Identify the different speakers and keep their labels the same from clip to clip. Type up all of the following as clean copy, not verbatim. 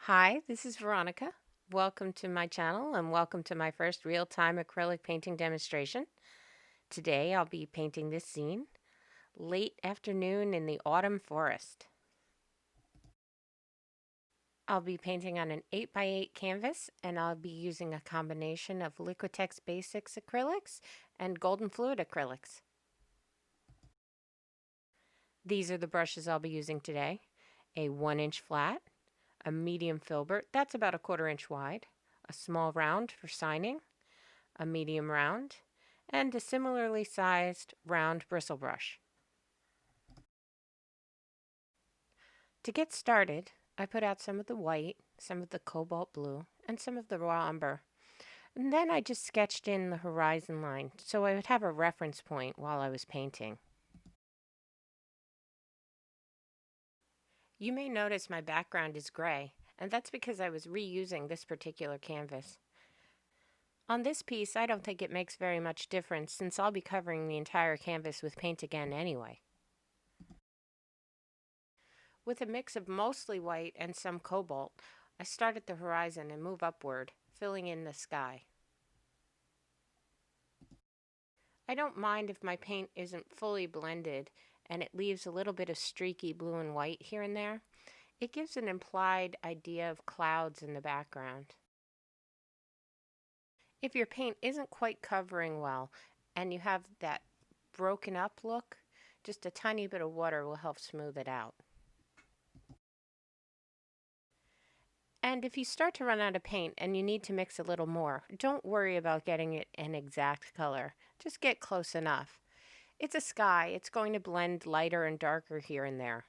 Speaker 1: Hi, this is Veronica. Welcome to my channel and welcome to my first real-time acrylic painting demonstration. Today I'll be painting this scene, late afternoon in the autumn forest. I'll be painting on an 8x8 canvas and I'll be using a combination of Liquitex Basics acrylics and golden fluid acrylics. These are the brushes I'll be using today. A 1-inch flat, a medium filbert, that's about a 1/4 inch wide, a small round for signing, a medium round, and a similarly sized round bristle brush. To get started, I put out some of the white, some of the cobalt blue, and some of the raw umber. And then I just sketched in the horizon line so I would have a reference point while I was painting. You may notice my background is gray, and that's because I was reusing this particular canvas. On this piece, I don't think it makes very much difference since I'll be covering the entire canvas with paint again anyway. With a mix of mostly white and some cobalt, I start at the horizon and move upward, filling in the sky. I don't mind if my paint isn't fully blended and it leaves a little bit of streaky blue and white here and there. It gives an implied idea of clouds in the background. If your paint isn't quite covering well and you have that broken up look, just a tiny bit of water will help smooth it out. And if you start to run out of paint and you need to mix a little more, don't worry about getting it an exact color. Just get close enough. It's a sky. It's going to blend lighter and darker here and there.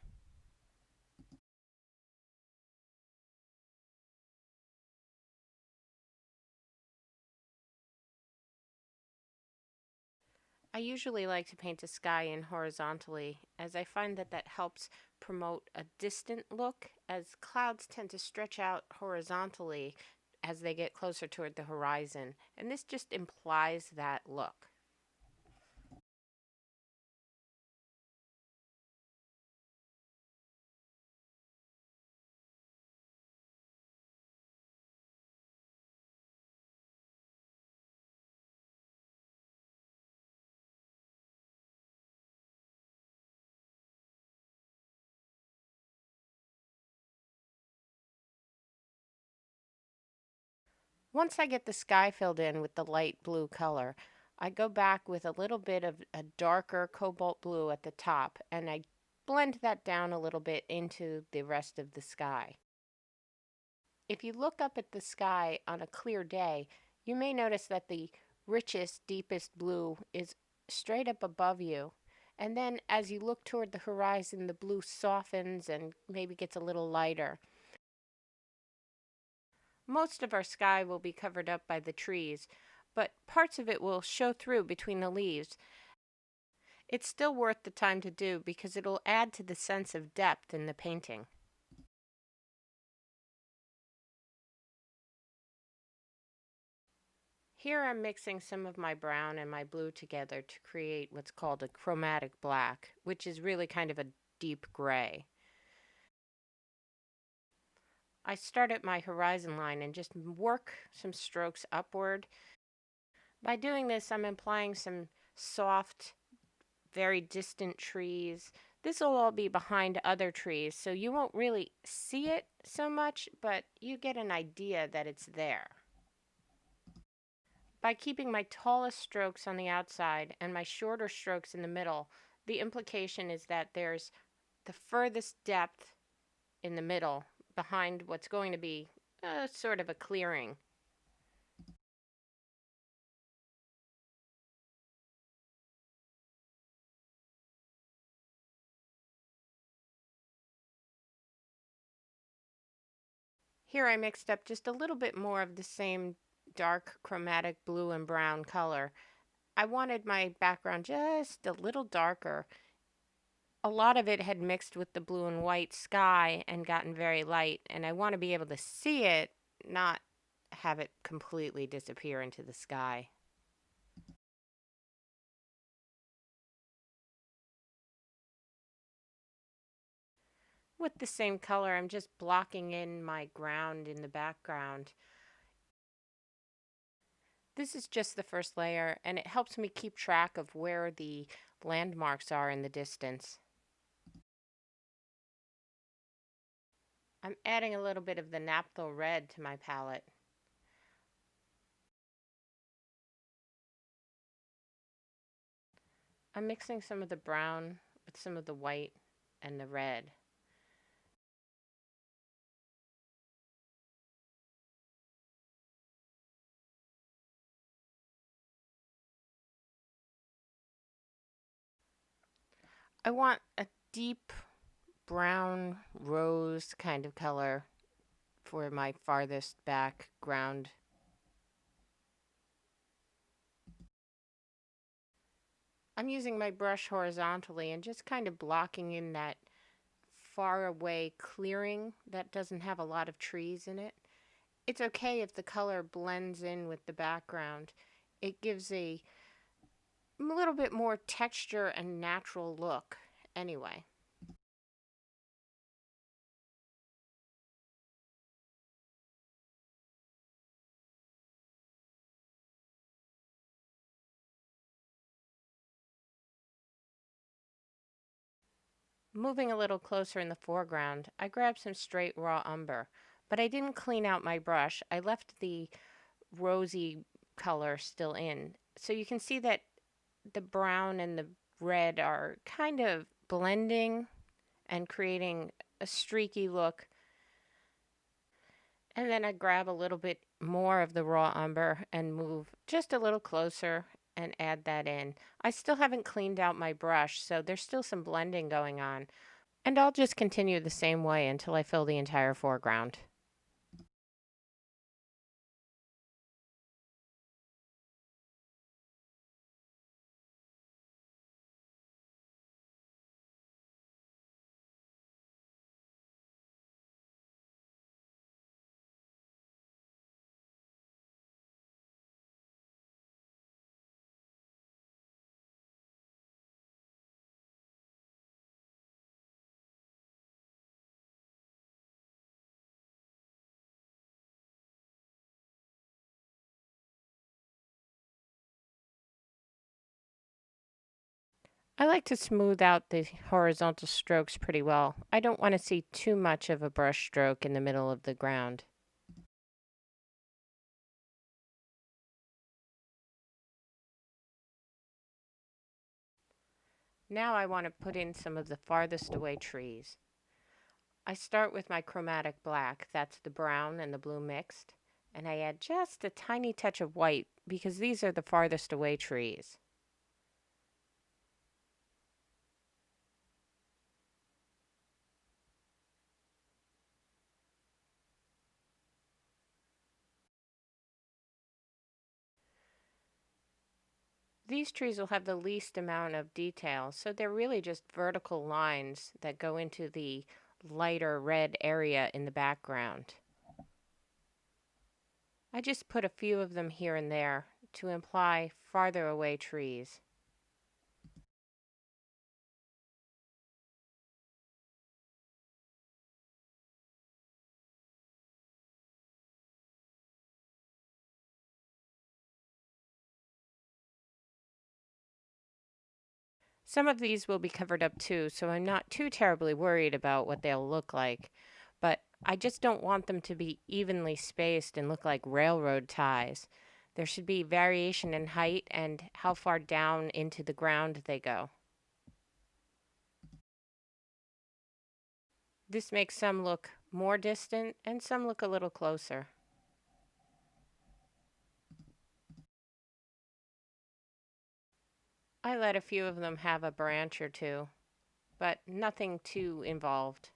Speaker 1: I usually like to paint the sky in horizontally, as I find that that helps promote a distant look, as clouds tend to stretch out horizontally as they get closer toward the horizon, and this just implies that look. Once I get the sky filled in with the light blue color, I go back with a little bit of a darker cobalt blue at the top and I blend that down a little bit into the rest of the sky. If you look up at the sky on a clear day, you may notice that the richest, deepest blue is straight up above you. And then as you look toward the horizon, the blue softens and maybe gets a little lighter. Most of our sky will be covered up by the trees, but parts of it will show through between the leaves. It's still worth the time to do because it'll add to the sense of depth in the painting. Here I'm mixing some of my brown and my blue together to create what's called a chromatic black, which is really kind of a deep gray. I start at my horizon line and just work some strokes upward. By doing this, I'm implying some soft, very distant trees. This will all be behind other trees, so you won't really see it so much, but you get an idea that it's there. By keeping my tallest strokes on the outside and my shorter strokes in the middle, the implication is that there's the furthest depth in the middle behind what's going to be sort of a clearing. Here I mixed up just a little bit more of the same dark chromatic blue and brown color. I wanted my background just a little darker. A lot of it had mixed with the blue and white sky and gotten very light, and I want to be able to see it, not have it completely disappear into the sky. With the same color, I'm just blocking in my ground in the background. This is just the first layer, and it helps me keep track of where the landmarks are in the distance. I'm adding a little bit of the Naphthol red to my palette. I'm mixing some of the brown with some of the white and the red. I want a deep brown rose kind of color for my farthest background. I'm using my brush horizontally and just kind of blocking in that far away clearing that doesn't have a lot of trees in it. It's okay if the color blends in with the background. It gives a little bit more texture and natural look anyway. Moving a little closer in the foreground, I grabbed some straight raw umber, but I didn't clean out my brush. I left the rosy color still in. So you can see that the brown and the red are kind of blending and creating a streaky look. And then I grab a little bit more of the raw umber and move just a little closer and add that in. I still haven't cleaned out my brush, so there's still some blending going on. And I'll just continue the same way until I fill the entire foreground. I like to smooth out the horizontal strokes pretty well. I don't want to see too much of a brush stroke in the middle of the ground. Now I want to put in some of the farthest away trees. I start with my chromatic black, that's the brown and the blue mixed, and I add just a tiny touch of white because these are the farthest away trees. These trees will have the least amount of detail, so they're really just vertical lines that go into the lighter red area in the background. I just put a few of them here and there to imply farther away trees. Some of these will be covered up too, so I'm not too terribly worried about what they'll look like, but I just don't want them to be evenly spaced and look like railroad ties. There should be variation in height and how far down into the ground they go. This makes some look more distant and some look a little closer. I let a few of them have a branch or two, but nothing too involved.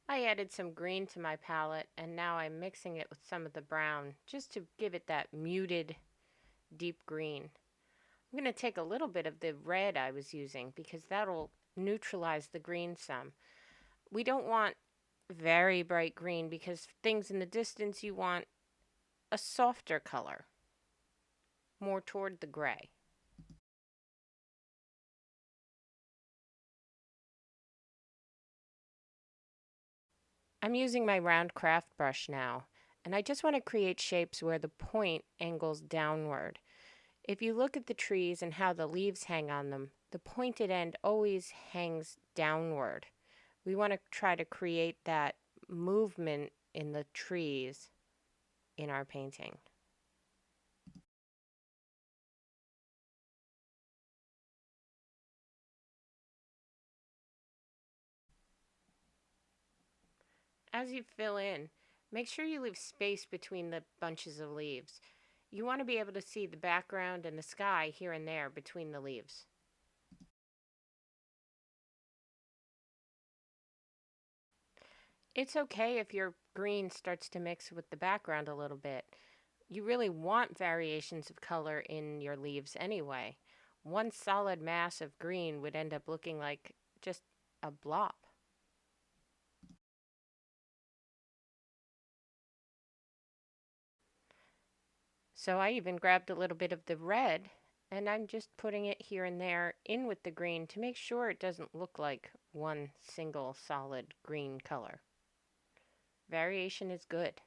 Speaker 1: I added some green to my palette and now I'm mixing it with some of the brown just to give it that muted deep green. I'm going to take a little bit of the red I was using because that'll neutralize the green some. We don't want very bright green because things in the distance you want a softer color, more toward the gray. I'm using my round craft brush now, and I just want to create shapes where the point angles downward. If you look at the trees and how the leaves hang on them, the pointed end always hangs downward. We want to try to create that movement in the trees in our painting. As you fill in, make sure you leave space between the bunches of leaves. You want to be able to see the background and the sky here and there between the leaves. It's okay if your green starts to mix with the background a little bit. You really want variations of color in your leaves anyway. One solid mass of green would end up looking like just a blob. So I even grabbed a little bit of the red and I'm just putting it here and there in with the green to make sure it doesn't look like one single solid green color. Variation is good.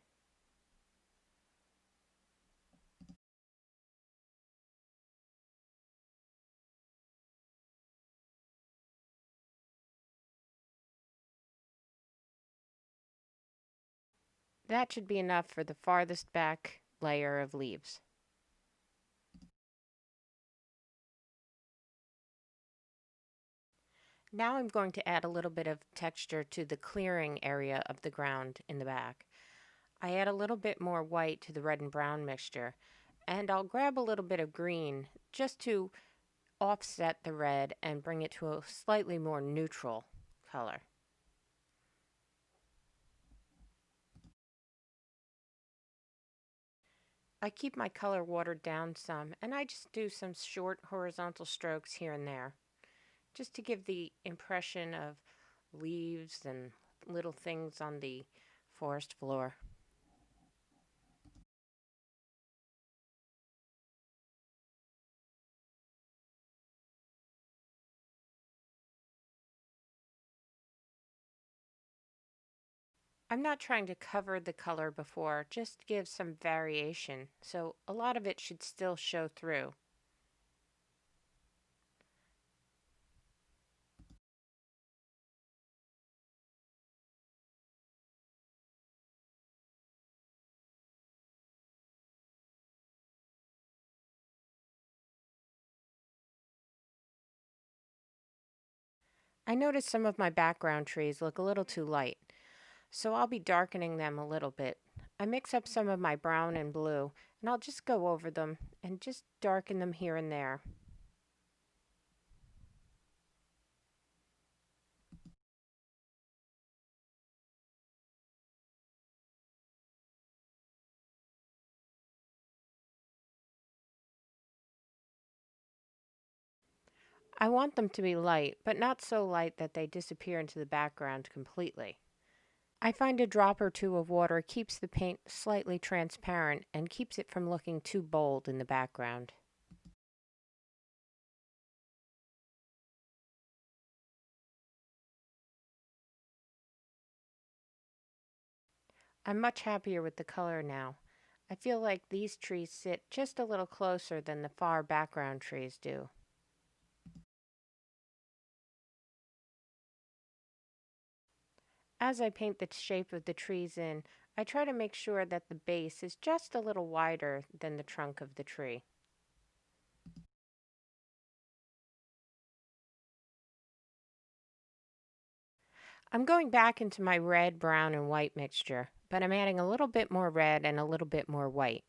Speaker 1: That should be enough for the farthest back layer of leaves. Now I'm going to add a little bit of texture to the clearing area of the ground in the back. I add a little bit more white to the red and brown mixture, and I'll grab a little bit of green just to offset the red and bring it to a slightly more neutral color. I keep my color watered down some, and I just do some short horizontal strokes here and there, just to give the impression of leaves and little things on the forest floor. I'm not trying to cover the color before, just give some variation, so a lot of it should still show through. I noticed some of my background trees look a little too light, so I'll be darkening them a little bit. I mix up some of my brown and blue, and I'll just go over them and just darken them here and there. I want them to be light, but not so light that they disappear into the background completely. I find a drop or two of water keeps the paint slightly transparent and keeps it from looking too bold in the background. I'm much happier with the color now. I feel like these trees sit just a little closer than the far background trees do. As I paint the shape of the trees in, I try to make sure that the base is just a little wider than the trunk of the tree. I'm going back into my red, brown, and white mixture, but I'm adding a little bit more red and a little bit more white.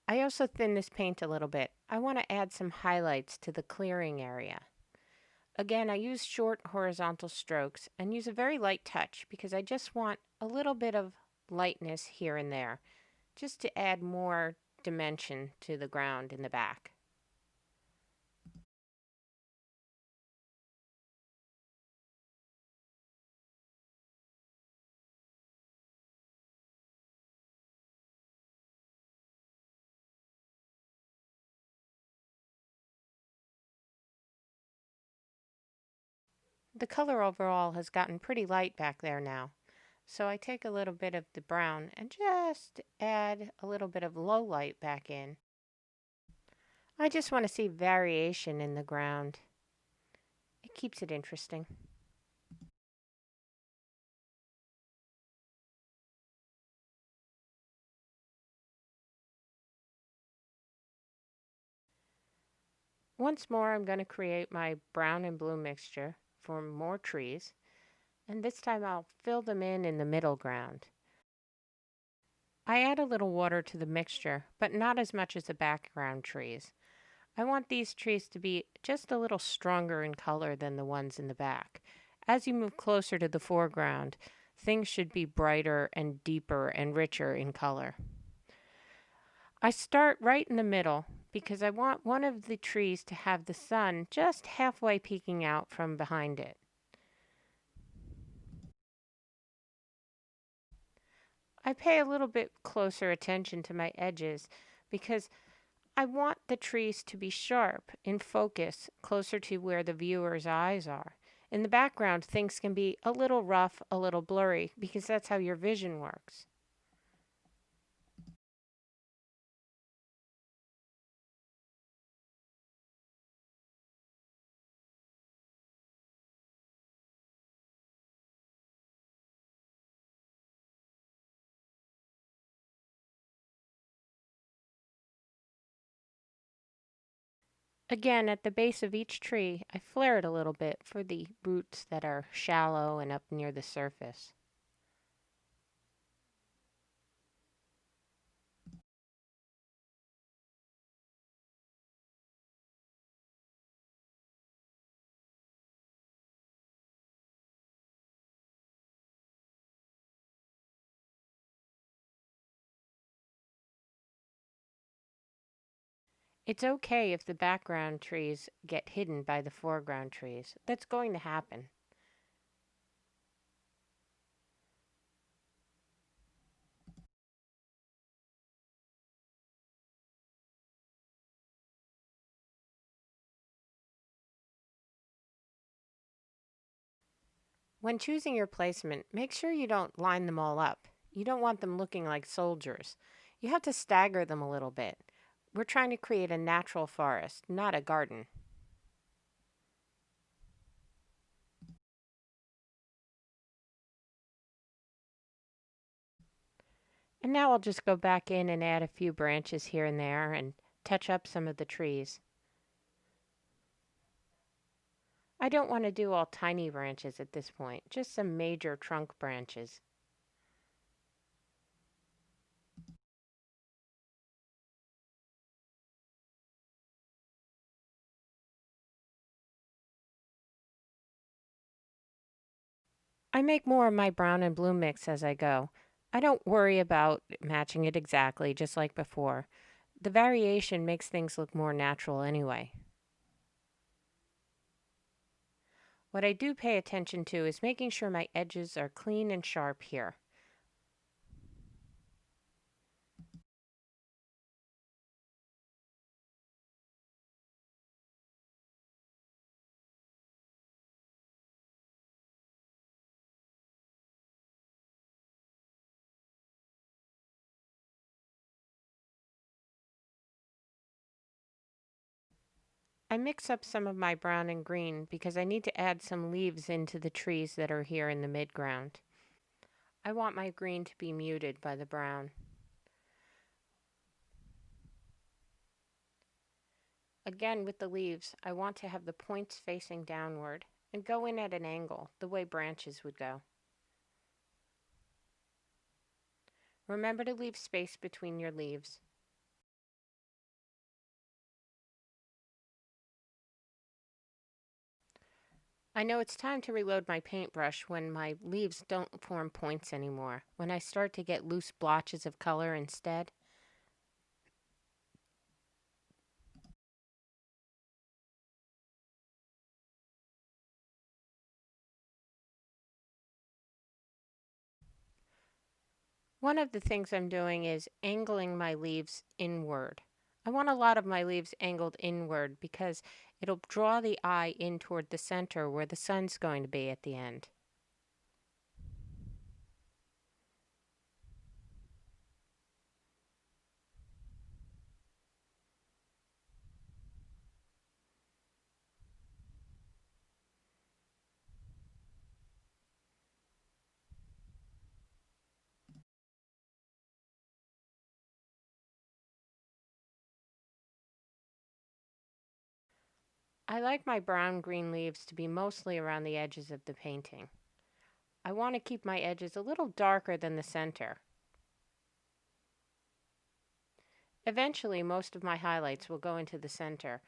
Speaker 1: I also thin this paint a little bit. I want to add some highlights to the clearing area. Again, I use short horizontal strokes and use a very light touch because I just want a little bit of lightness here and there, just to add more dimension to the ground in the back. The color overall has gotten pretty light back there now. So I take a little bit of the brown and just add a little bit of low light back in. I just want to see variation in the ground. It keeps it interesting. Once more, I'm going to create my brown and blue mixture for more trees, and this time I'll fill them in the middle ground. I add a little water to the mixture, but not as much as the background trees. I want these trees to be just a little stronger in color than the ones in the back. As you move closer to the foreground, things should be brighter and deeper and richer in color. I start right in the middle because I want one of the trees to have the sun just halfway peeking out from behind it. I pay a little bit closer attention to my edges because I want the trees to be sharp in focus closer to where the viewer's eyes are. In the background, things can be a little rough, a little blurry, because that's how your vision works. Again, at the base of each tree, I flare it a little bit for the roots that are shallow and up near the surface. It's okay if the background trees get hidden by the foreground trees. That's going to happen. When choosing your placement, make sure you don't line them all up. You don't want them looking like soldiers. You have to stagger them a little bit. We're trying to create a natural forest, not a garden. And now I'll just go back in and add a few branches here and there and touch up some of the trees. I don't want to do all tiny branches at this point, just some major trunk branches. I make more of my brown and blue mix as I go. I don't worry about matching it exactly, just like before. The variation makes things look more natural anyway. What I do pay attention to is making sure my edges are clean and sharp here. I mix up some of my brown and green because I need to add some leaves into the trees that are here in the midground. I want my green to be muted by the brown. Again, with the leaves, I want to have the points facing downward and go in at an angle, the way branches would go. Remember to leave space between your leaves. I know it's time to reload my paintbrush when my leaves don't form points anymore, when I start to get loose blotches of color instead. One of the things I'm doing is angling my leaves inward. I want a lot of my leaves angled inward because It'll draw the eye in toward the center where the sun's going to be at the end. I like my brown-green leaves to be mostly around the edges of the painting. I want to keep my edges a little darker than the center. Eventually, most of my highlights will go into the center.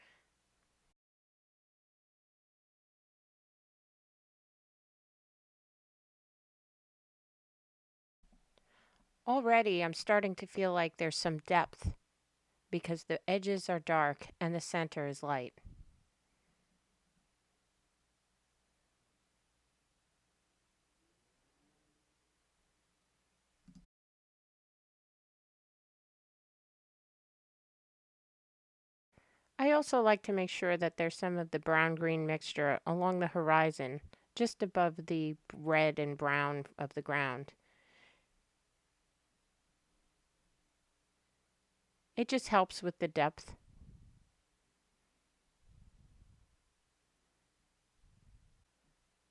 Speaker 1: Already, I'm starting to feel like there's some depth because the edges are dark and the center is light. I also like to make sure that there's some of the brown-green mixture along the horizon, just above the red and brown of the ground. It just helps with the depth.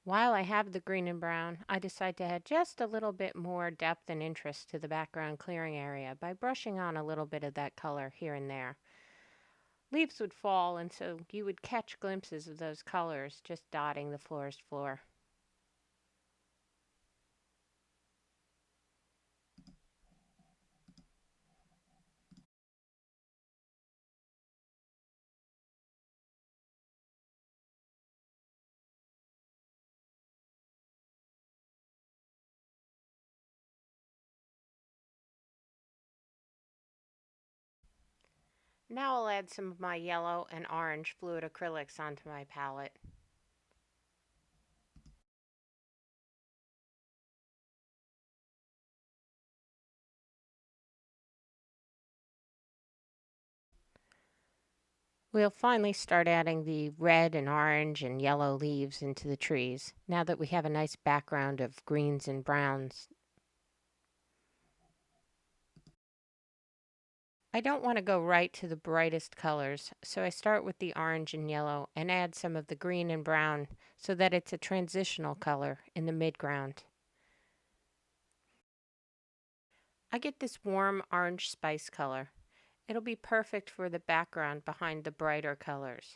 Speaker 1: While I have the green and brown, I decide to add just a little bit more depth and interest to the background clearing area by brushing on a little bit of that color here and there. Leaves would fall, and so you would catch glimpses of those colors just dotting the florist floor. Now I'll add some of my yellow and orange fluid acrylics onto my palette. We'll finally start adding the red and orange and yellow leaves into the trees, now that we have a nice background of greens and browns. I don't want to go right to the brightest colors, so I start with the orange and yellow and add some of the green and brown so that it's a transitional color in the midground. I get this warm orange spice color. It'll be perfect for the background behind the brighter colors.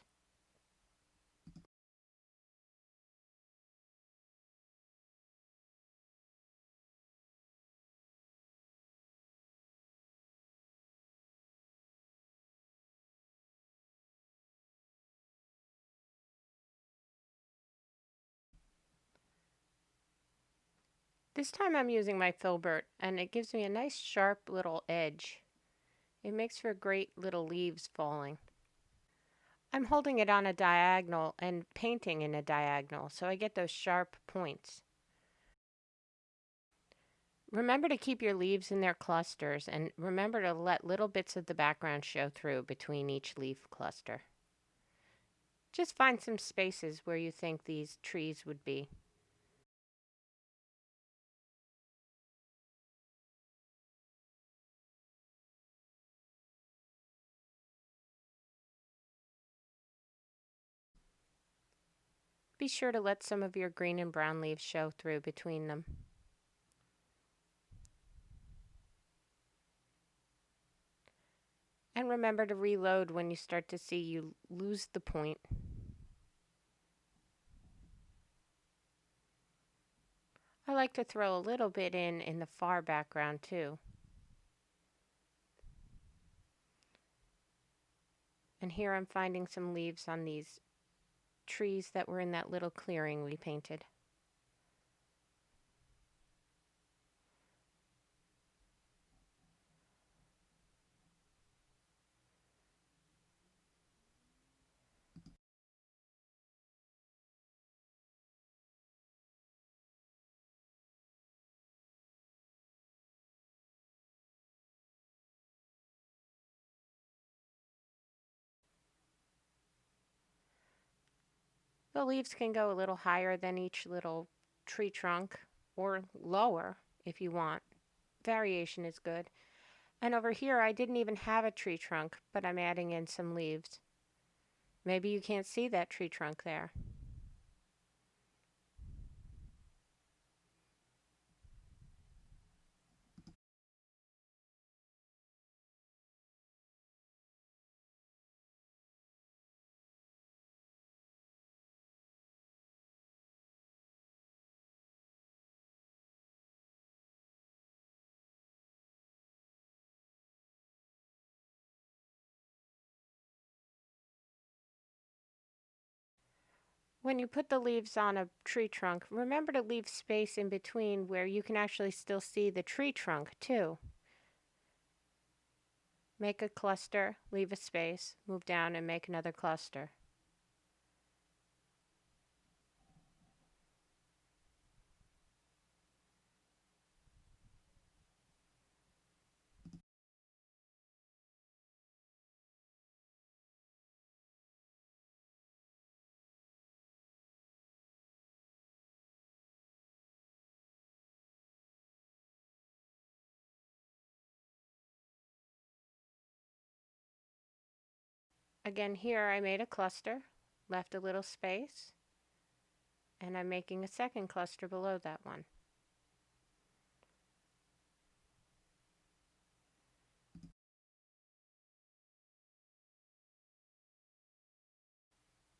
Speaker 1: This time I'm using my filbert, and it gives me a nice sharp little edge. It makes for great little leaves falling. I'm holding it on a diagonal and painting in a diagonal, so I get those sharp points. Remember to keep your leaves in their clusters, and remember to let little bits of the background show through between each leaf cluster. Just find some spaces where you think these trees would be. Be sure to let some of your green and brown leaves show through between them. And remember to reload when you start to see you lose the point. I like to throw a little bit in the far background too. And here I'm finding some leaves on these trees that were in that little clearing we painted. The leaves can go a little higher than each little tree trunk or lower if you want. Variation is good. And over here, I didn't even have a tree trunk, but I'm adding in some leaves. Maybe you can't see that tree trunk there. When you put the leaves on a tree trunk, remember to leave space in between where you can actually still see the tree trunk too. Make a cluster, leave a space, move down and make another cluster. Again, here I made a cluster, left a little space, and I'm making a second cluster below that one.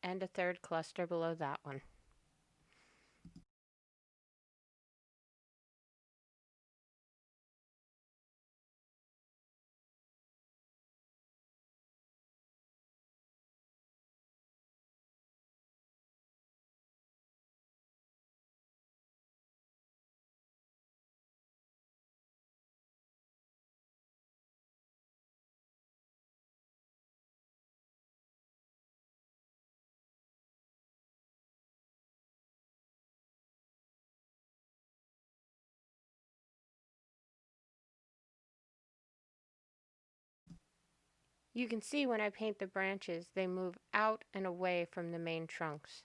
Speaker 1: And a third cluster below that one. You can see when I paint the branches, they move out and away from the main trunks.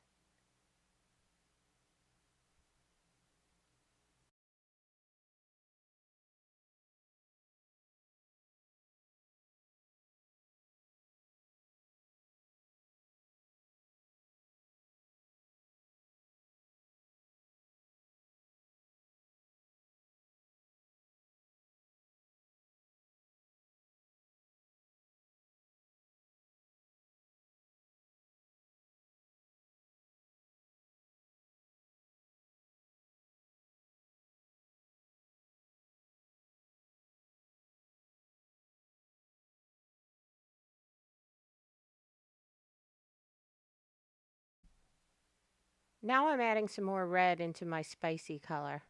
Speaker 1: Now I'm adding some more red into my spicy color.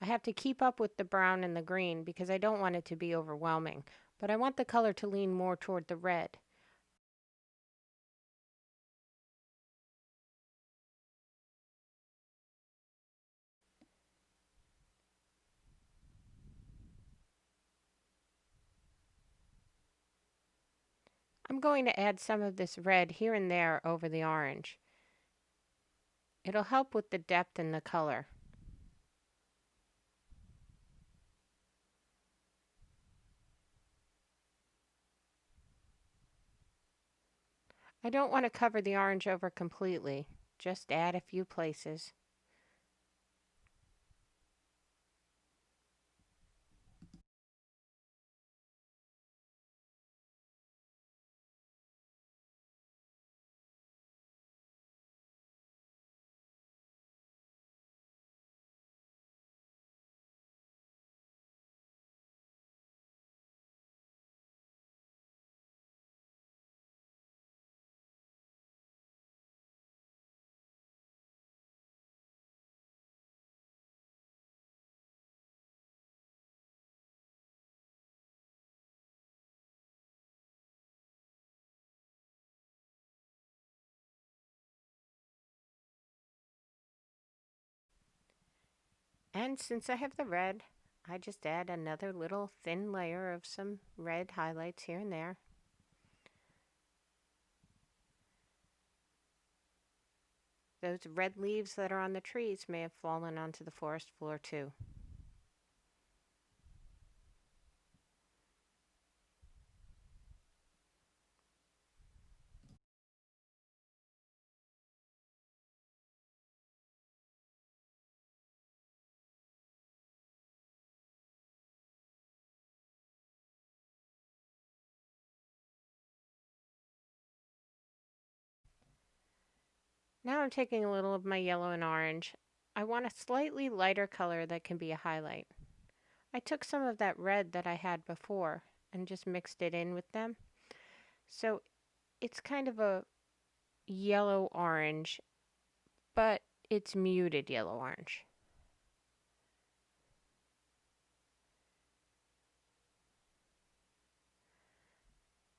Speaker 1: I have to keep up with the brown and the green because I don't want it to be overwhelming, but I want the color to lean more toward the red. I'm going to add some of this red here and there over the orange. It'll help with the depth in the color. I don't want to cover the orange over completely, just add a few places. And since I have the red, I just add another little thin layer of some red highlights here and there. Those red leaves that are on the trees may have fallen onto the forest floor too. Now I'm taking a little of my yellow and orange. I want a slightly lighter color that can be a highlight. I took some of that red that I had before and just mixed it in with them. So it's kind of a yellow orange, but it's muted yellow orange.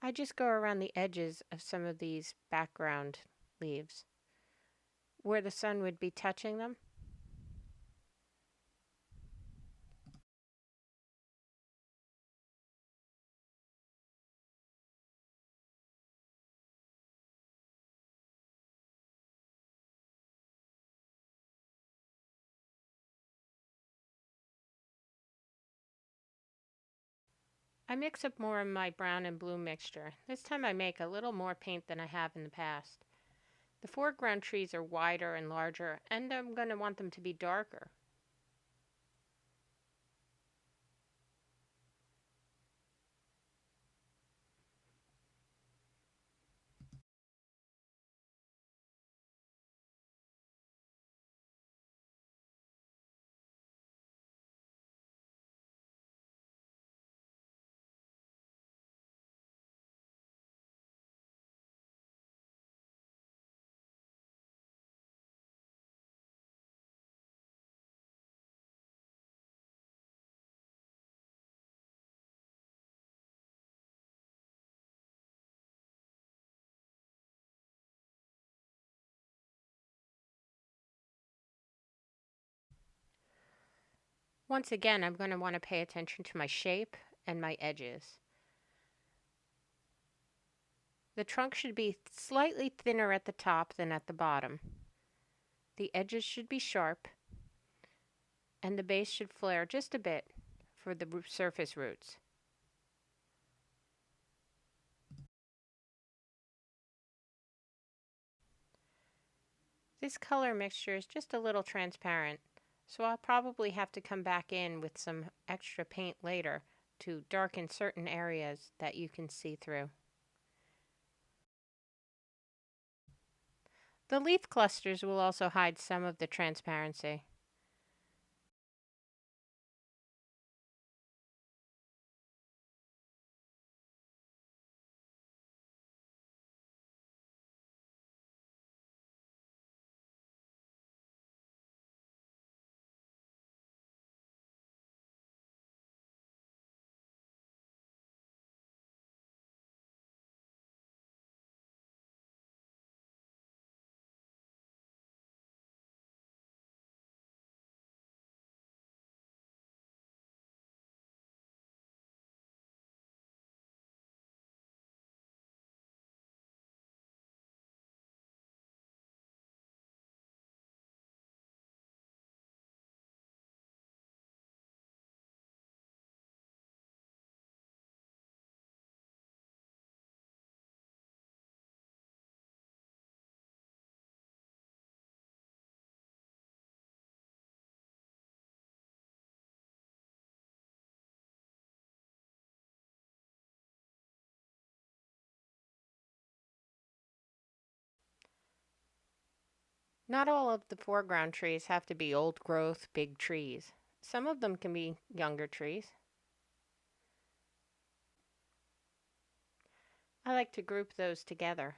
Speaker 1: I just go around the edges of some of these background leaves where the sun would be touching them. I mix up more of my brown and blue mixture. This time I make a little more paint than I have in the past. The foreground trees are wider and larger, and I'm going to want them to be darker. Once again, I'm going to want to pay attention to my shape and my edges. The trunk should be slightly thinner at the top than at the bottom. The edges should be sharp, and the base should flare just a bit for the surface roots. This color mixture is just a little transparent, so I'll probably have to come back in with some extra paint later to darken certain areas that you can see through. The leaf clusters will also hide some of the transparency. Not all of the foreground trees have to be old growth, big trees. Some of them can be younger trees. I like to group those together.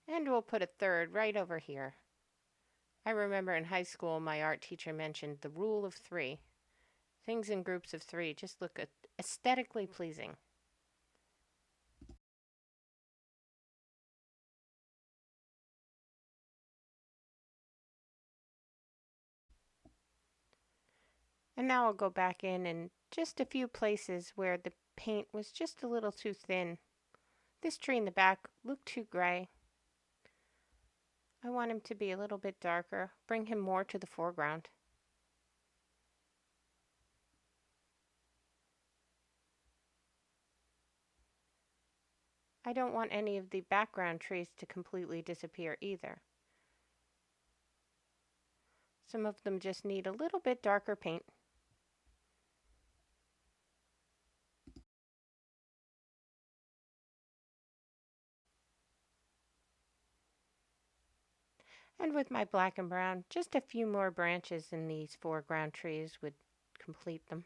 Speaker 1: And we'll put a third right over here. I remember in high school my art teacher mentioned the rule of three. Things in groups of three just look aesthetically pleasing. And now I'll go back in just a few places where the paint was just a little too thin. This tree in the back looked too gray. I want him to be a little bit darker, bring him more to the foreground. I don't want any of the background trees to completely disappear either. Some of them just need a little bit darker paint. And with my black and brown, just a few more branches in these foreground trees would complete them.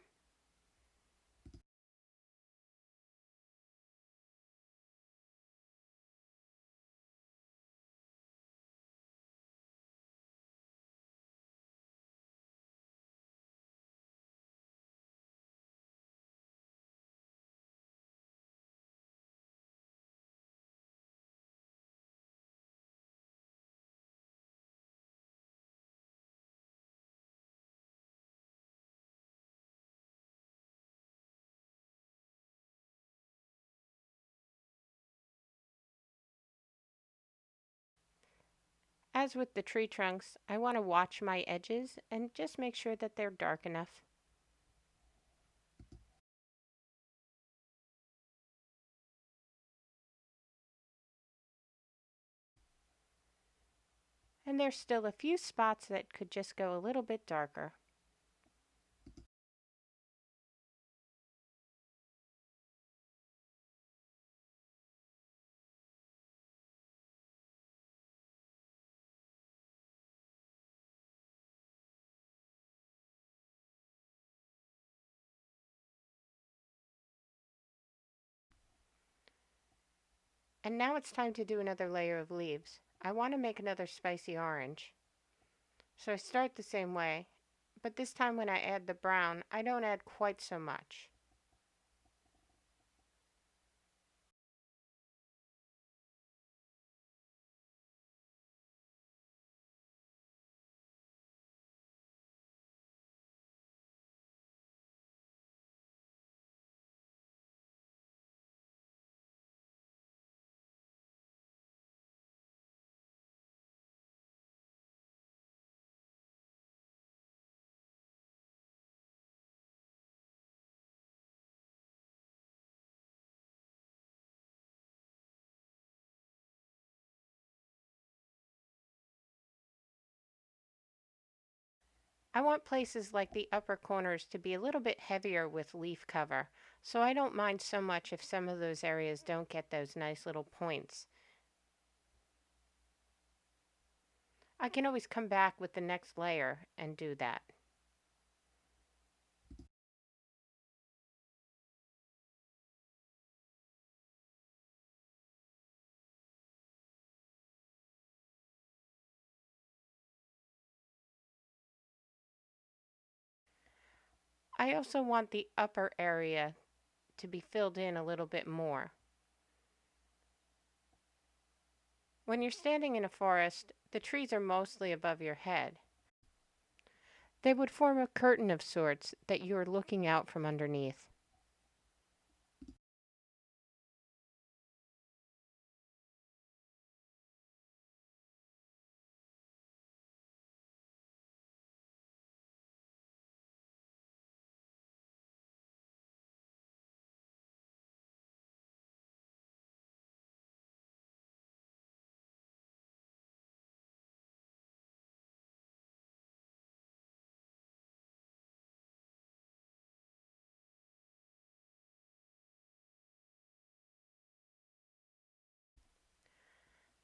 Speaker 1: As with the tree trunks, I want to watch my edges and just make sure that they're dark enough. And there's still a few spots that could just go a little bit darker. And now it's time to do another layer of leaves. I want to make another spicy orange. So I start the same way, but this time when I add the brown, I don't add quite so much. I want places like the upper corners to be a little bit heavier with leaf cover, so I don't mind so much if some of those areas don't get those nice little points. I can always come back with the next layer and do that. I also want the upper area to be filled in a little bit more. When you're standing in a forest, the trees are mostly above your head. They would form a curtain of sorts that you are looking out from underneath.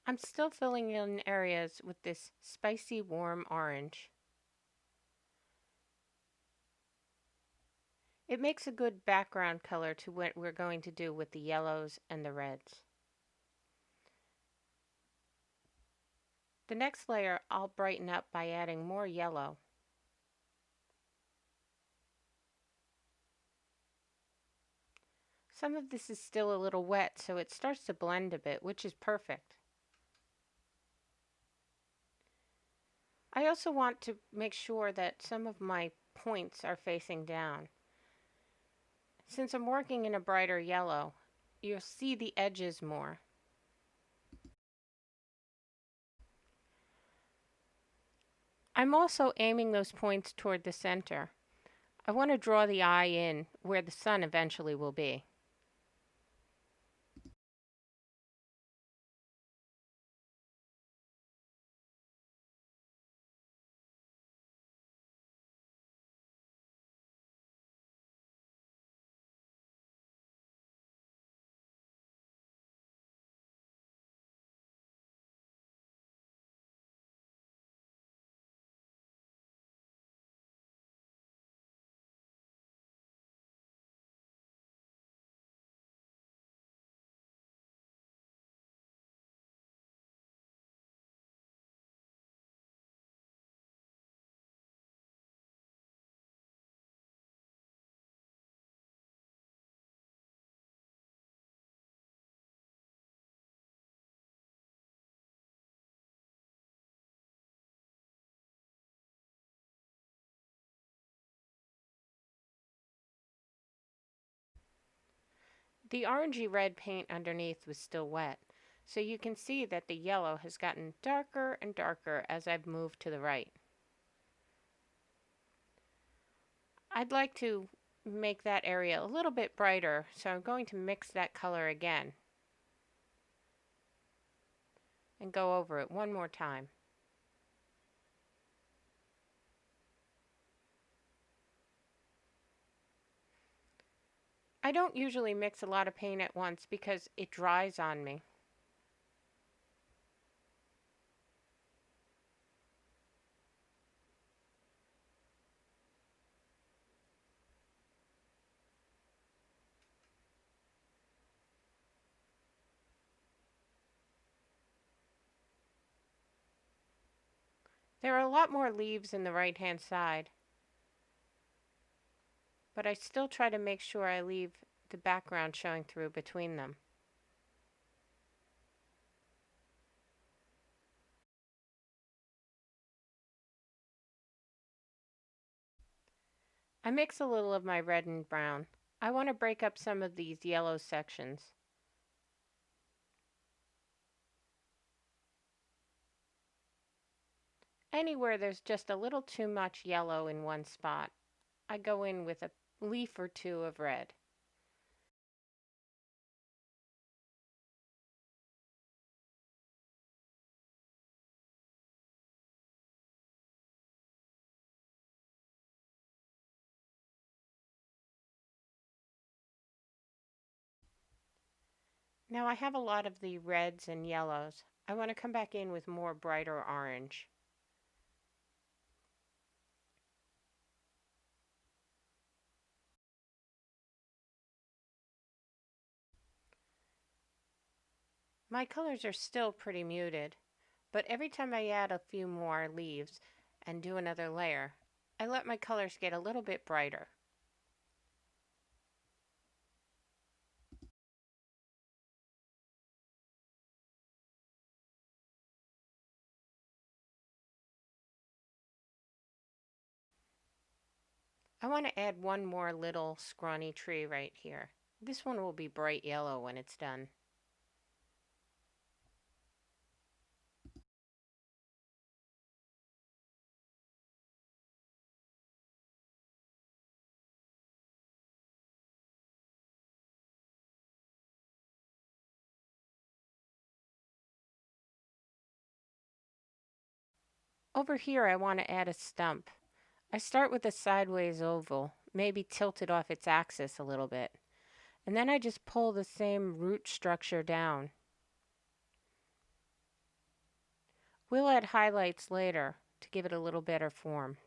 Speaker 1: I'm still filling in areas with this spicy warm orange. It makes a good background color to what we're going to do with the yellows and the reds. The next layer I'll brighten up by adding more yellow. Some of this is still a little wet, so it starts to blend a bit, which is perfect. I also want to make sure that some of my points are facing down. Since I'm working in a brighter yellow, you'll see the edges more. I'm also aiming those points toward the center. I want to draw the eye in where the sun eventually will be. The orangey red paint underneath was still wet, so you can see that the yellow has gotten darker and darker as I've moved to the right. I'd like to make that area a little bit brighter, so I'm going to mix that color again and go over it one more time. I don't usually mix a lot of paint at once because it dries on me. There are a lot more leaves in the right-hand side, but I still try to make sure I leave the background showing through between them. I mix a little of my red and brown. I want to break up some of these yellow sections. Anywhere there's just a little too much yellow in one spot, I go in with a leaf or two of red. Now I have a lot of the reds and yellows. I want to come back in with more brighter orange. My colors are still pretty muted, but every time I add a few more leaves and do another layer, I let my colors get a little bit brighter. I want to add one more little scrawny tree right here. This one will be bright yellow when it's done. Over here I want to add a stump. I start with a sideways oval, maybe tilted off its axis a little bit, and then I just pull the same root structure down. We'll add highlights later to give it a little better form.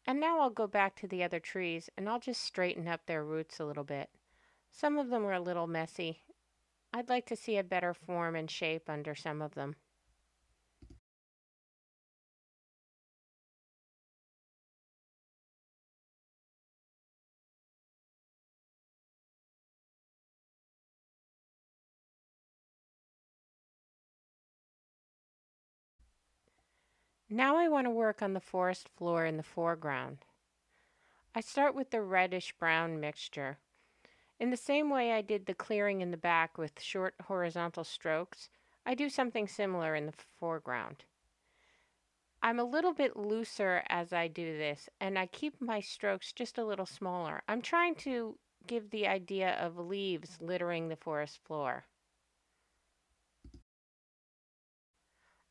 Speaker 1: And now I'll go back to the other trees and I'll just straighten up their roots a little bit. Some of them are a little messy. I'd like to see a better form and shape under some of them. Now I want to work on the forest floor in the foreground. I start with the reddish brown mixture. In the same way I did the clearing in the back with short horizontal strokes, I do something similar in the foreground. I'm a little bit looser as I do this, and I keep my strokes just a little smaller. I'm trying to give the idea of leaves littering the forest floor.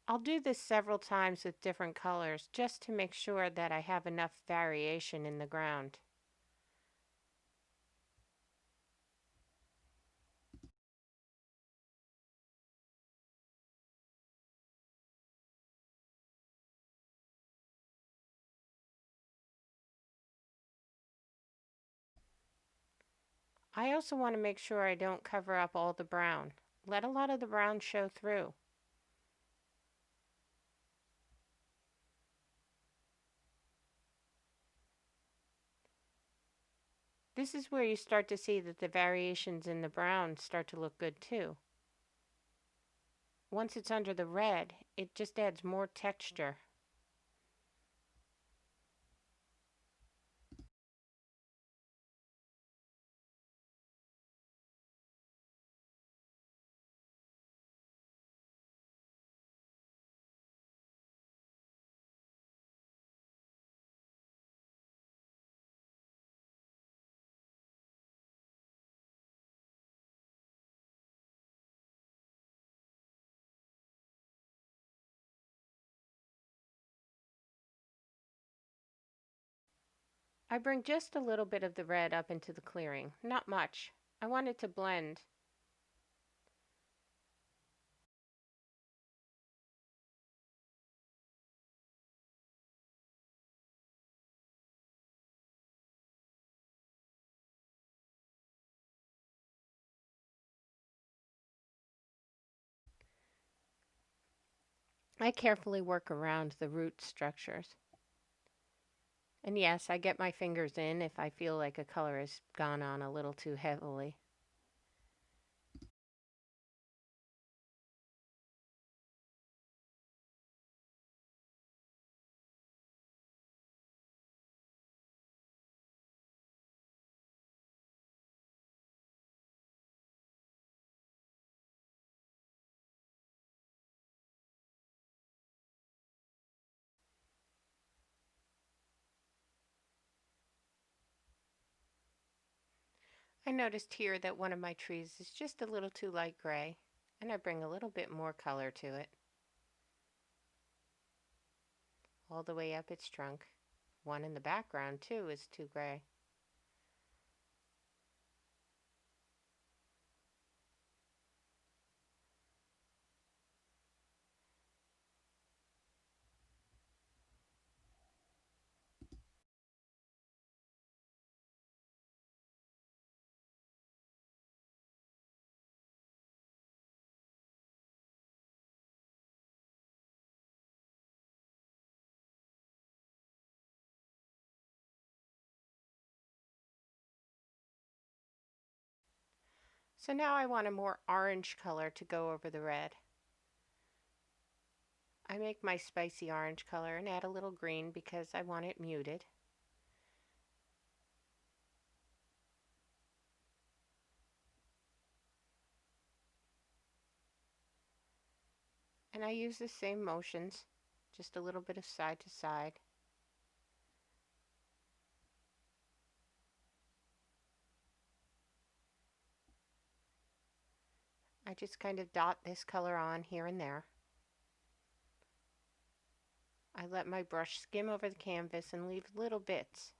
Speaker 1: I'll do this several times with different colors just to make sure that I have enough variation in the ground. I also want to make sure I don't cover up all the brown. Let a lot of the brown show through. This is where you start to see that the variations in the brown start to look good too. Once it's under the red, it just adds more texture. I bring just a little bit of the red up into the clearing, not much. I want it to blend. I carefully work around the root structures. And yes, I get my fingers in if I feel like a color has gone on a little too heavily. I noticed here that one of my trees is just a little too light gray, and I bring a little bit more color to it, all the way up its trunk. One in the background, too, is too gray. So now I want a more orange color to go over the red. I make my spicy orange color and add a little green because I want it muted. And I use the same motions, just a little bit of side to side. I just kind of dot this color on here and there. I let my brush skim over the canvas and leave little bits.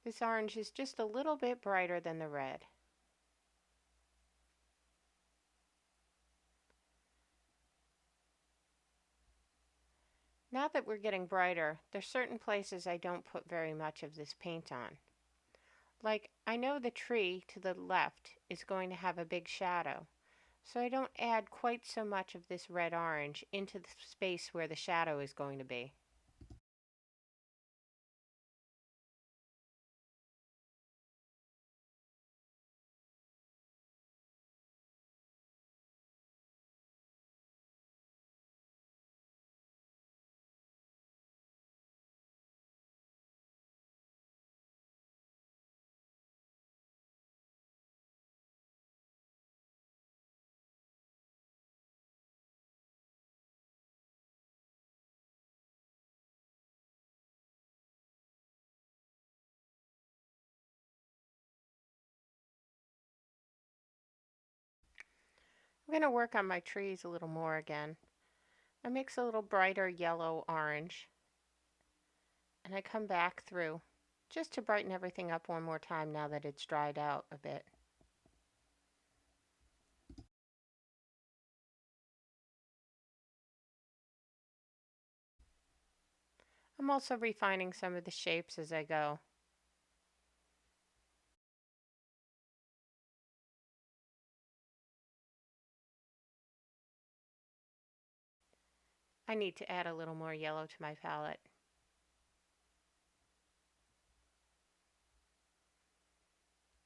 Speaker 1: This orange is just a little bit brighter than the red. Now that we're getting brighter, there's certain places I don't put very much of this paint on. Like, I know the tree to the left is going to have a big shadow, so I don't add quite so much of this red-orange into the space where the shadow is going to be. I'm going to work on my trees a little more again. I mix a little brighter yellow-orange, and I come back through just to brighten everything up one more time now that it's dried out a bit. I'm also refining some of the shapes as I go. I need to add a little more yellow to my palette.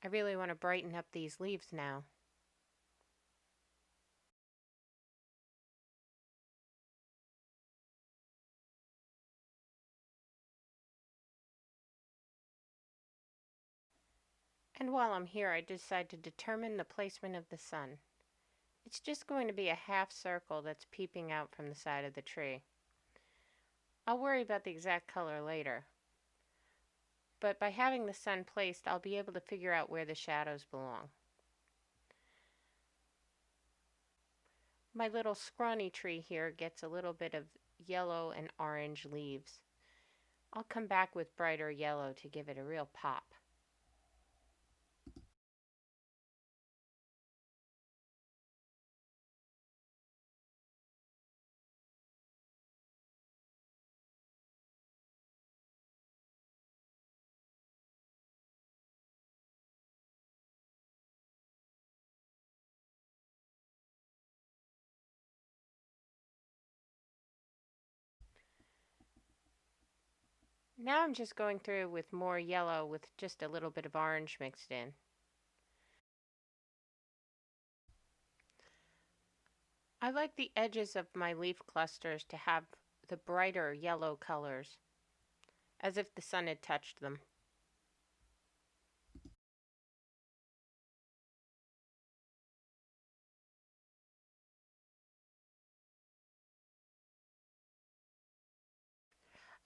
Speaker 1: I really want to brighten up these leaves now. And while I'm here, I decide to determine the placement of the sun. It's just going to be a half circle that's peeping out from the side of the tree. I'll worry about the exact color later, but by having the sun placed, I'll be able to figure out where the shadows belong. My little scrawny tree here gets a little bit of yellow and orange leaves. I'll come back with brighter yellow to give it a real pop. Now I'm just going through with more yellow with just a little bit of orange mixed in. I like the edges of my leaf clusters to have the brighter yellow colors, as if the sun had touched them.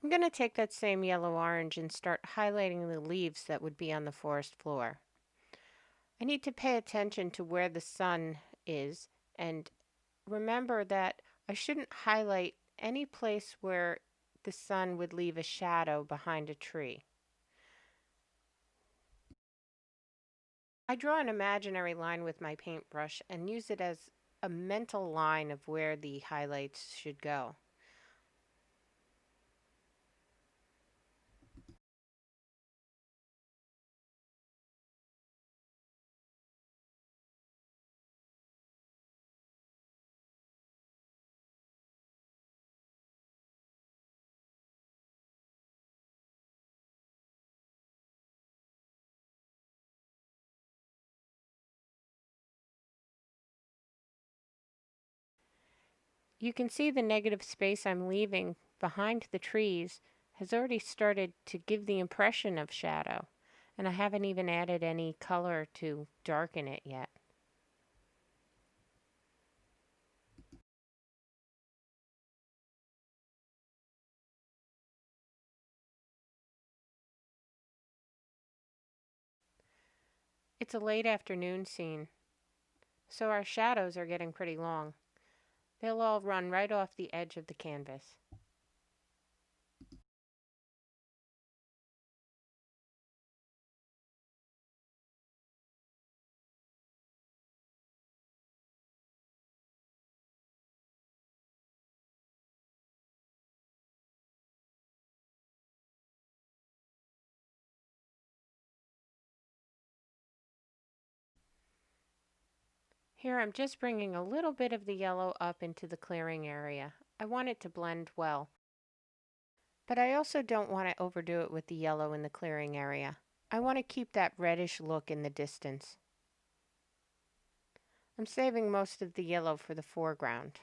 Speaker 1: I'm going to take that same yellow-orange and start highlighting the leaves that would be on the forest floor. I need to pay attention to where the sun is and remember that I shouldn't highlight any place where the sun would leave a shadow behind a tree. I draw an imaginary line with my paintbrush and use it as a mental line of where the highlights should go. You can see the negative space I'm leaving behind the trees has already started to give the impression of shadow, and I haven't even added any color to darken it yet. It's a late afternoon scene, so our shadows are getting pretty long. They'll all run right off the edge of the canvas. Here I'm just bringing a little bit of the yellow up into the clearing area. I want it to blend well, but I also don't want to overdo it with the yellow in the clearing area. I want to keep that reddish look in the distance. I'm saving most of the yellow for the foreground.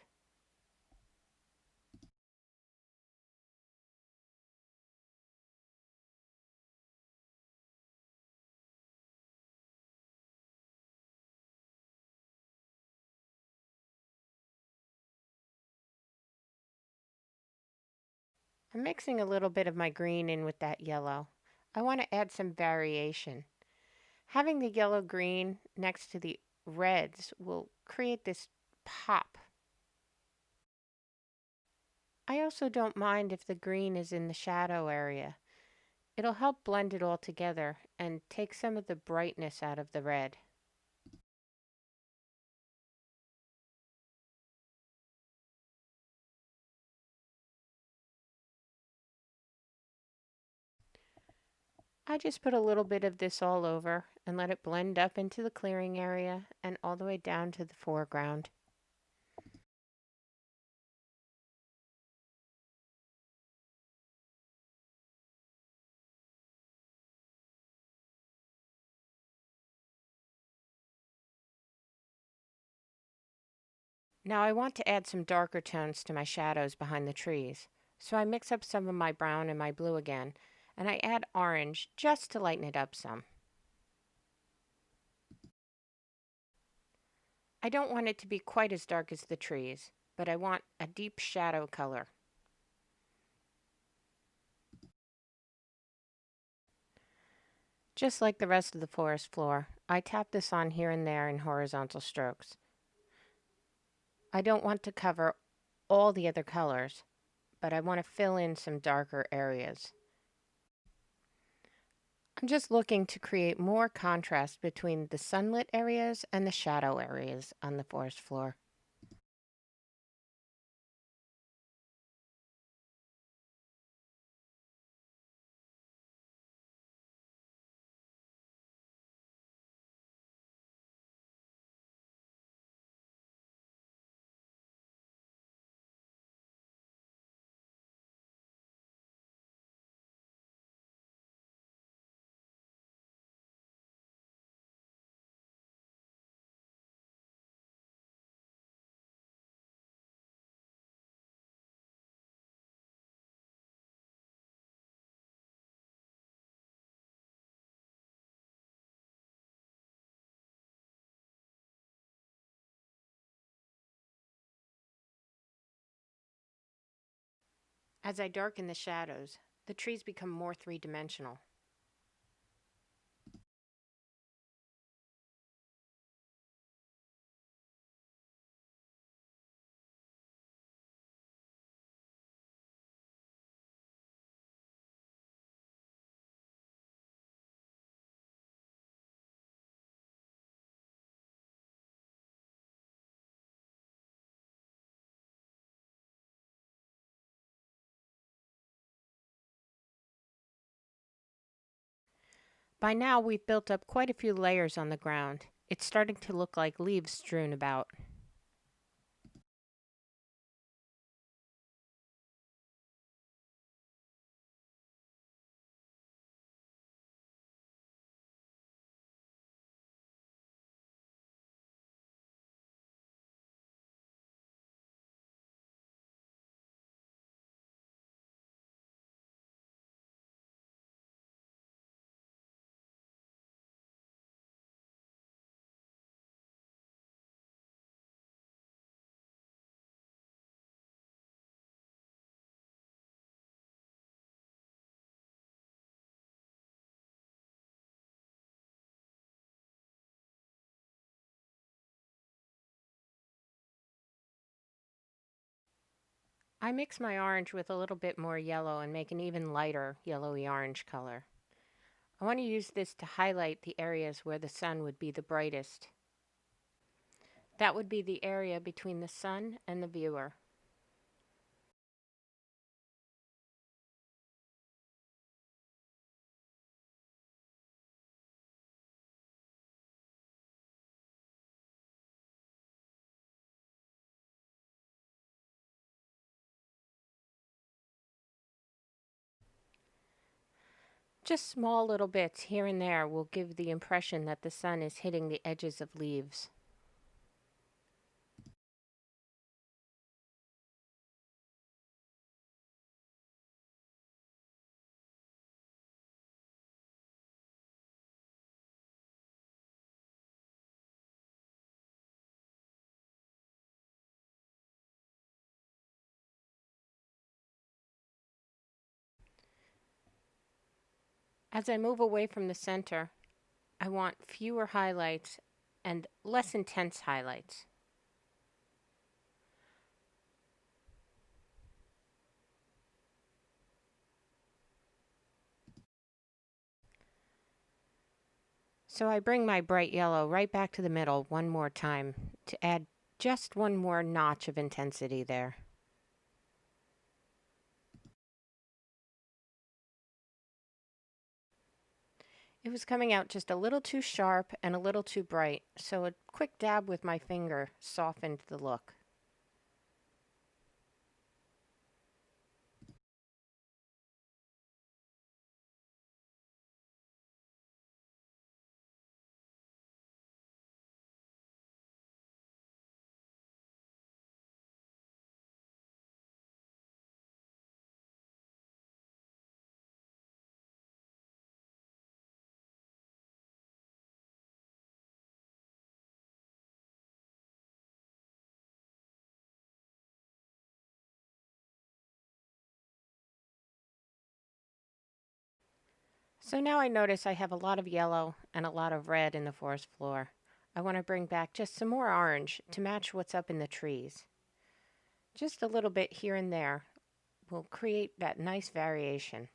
Speaker 1: I'm mixing a little bit of my green in with that yellow. I want to add some variation. Having the yellow-green next to the reds will create this pop. I also don't mind if the green is in the shadow area. It'll help blend it all together and take some of the brightness out of the red. I just put a little bit of this all over and let it blend up into the clearing area and all the way down to the foreground. Now I want to add some darker tones to my shadows behind the trees, so I mix up some of my brown and my blue again, and I add orange just to lighten it up some. I don't want it to be quite as dark as the trees, but I want a deep shadow color. Just like the rest of the forest floor, I tap this on here and there in horizontal strokes. I don't want to cover all the other colors, but I want to fill in some darker areas. I'm just looking to create more contrast between the sunlit areas and the shadow areas on the forest floor. As I darken the shadows, the trees become more three-dimensional. By now, we've built up quite a few layers on the ground. It's starting to look like leaves strewn about. I mix my orange with a little bit more yellow and make an even lighter yellowy orange color. I want to use this to highlight the areas where the sun would be the brightest. That would be the area between the sun and the viewer. Just small little bits here and there will give the impression that the sun is hitting the edges of leaves. As I move away from the center, I want fewer highlights and less intense highlights. So I bring my bright yellow right back to the middle one more time to add just one more notch of intensity there. It was coming out just a little too sharp and a little too bright, so a quick dab with my finger softened the look. So now I notice I have a lot of yellow and a lot of red in the forest floor. I want to bring back just some more orange to match what's up in the trees. Just a little bit here and there will create that nice variation.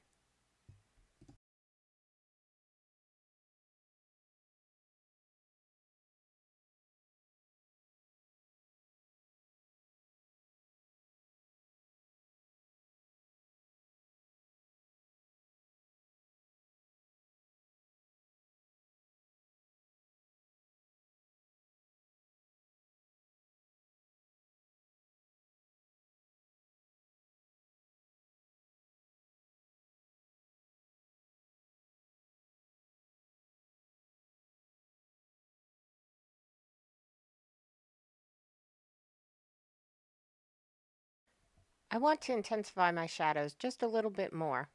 Speaker 1: I want to intensify my shadows just a little bit more.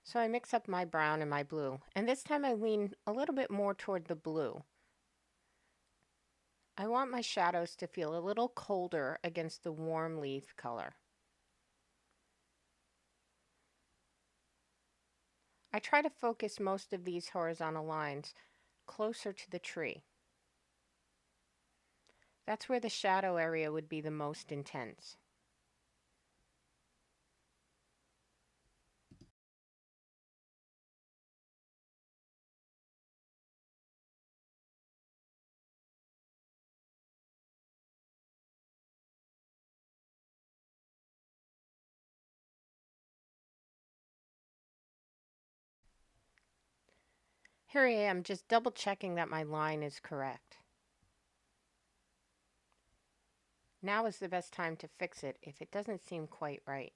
Speaker 1: So I mix up my brown and my blue, and this time I lean a little bit more toward the blue. I want my shadows to feel a little colder against the warm leaf color. I try to focus most of these horizontal lines closer to the tree. That's where the shadow area would be the most intense. Here I am just double checking that my line is correct. Now is the best time to fix it if it doesn't seem quite right.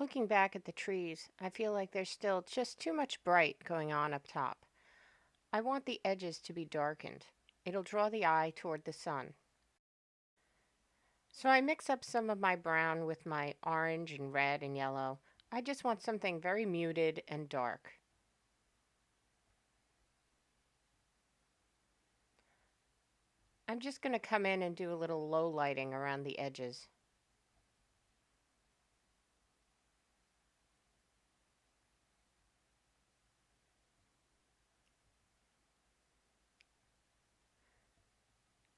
Speaker 1: Looking back at the trees, I feel like there's still just too much bright going on up top. I want the edges to be darkened. It'll draw the eye toward the sun. So I mix up some of my brown with my orange and red and yellow. I just want something very muted and dark. I'm just going to come in and do a little low lighting around the edges.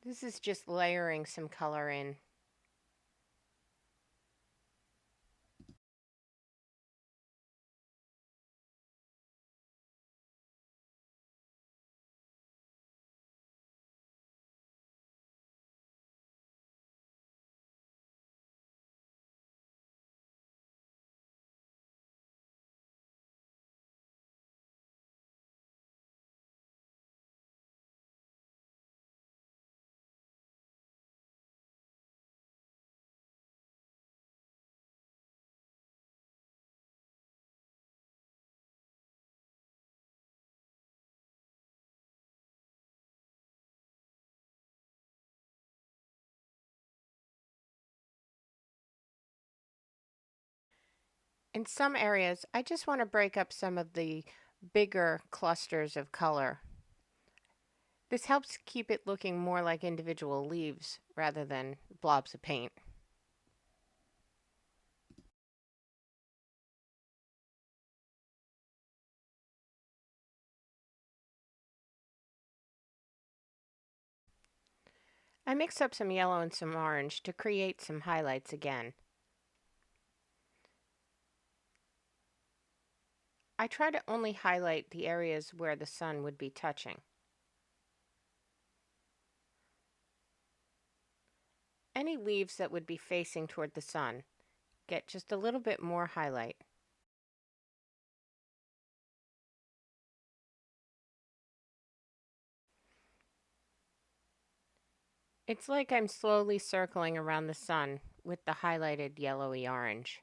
Speaker 1: This is just layering some color in. In some areas, I just want to break up some of the bigger clusters of color. This helps keep it looking more like individual leaves rather than blobs of paint. I mix up some yellow and some orange to create some highlights again. I try to only highlight the areas where the sun would be touching. Any leaves that would be facing toward the sun get just a little bit more highlight. It's like I'm slowly circling around the sun with the highlighted yellowy orange.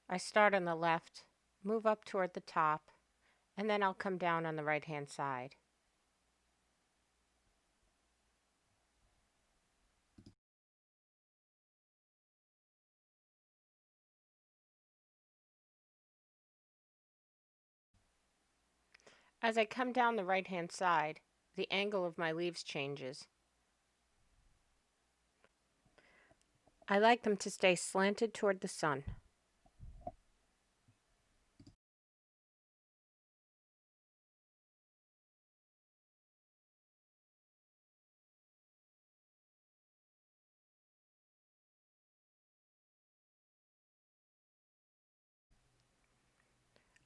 Speaker 1: I start on the left, move up toward the top, and then I'll come down on the right-hand side. As I come down the right-hand side, the angle of my leaves changes. I like them to stay slanted toward the sun.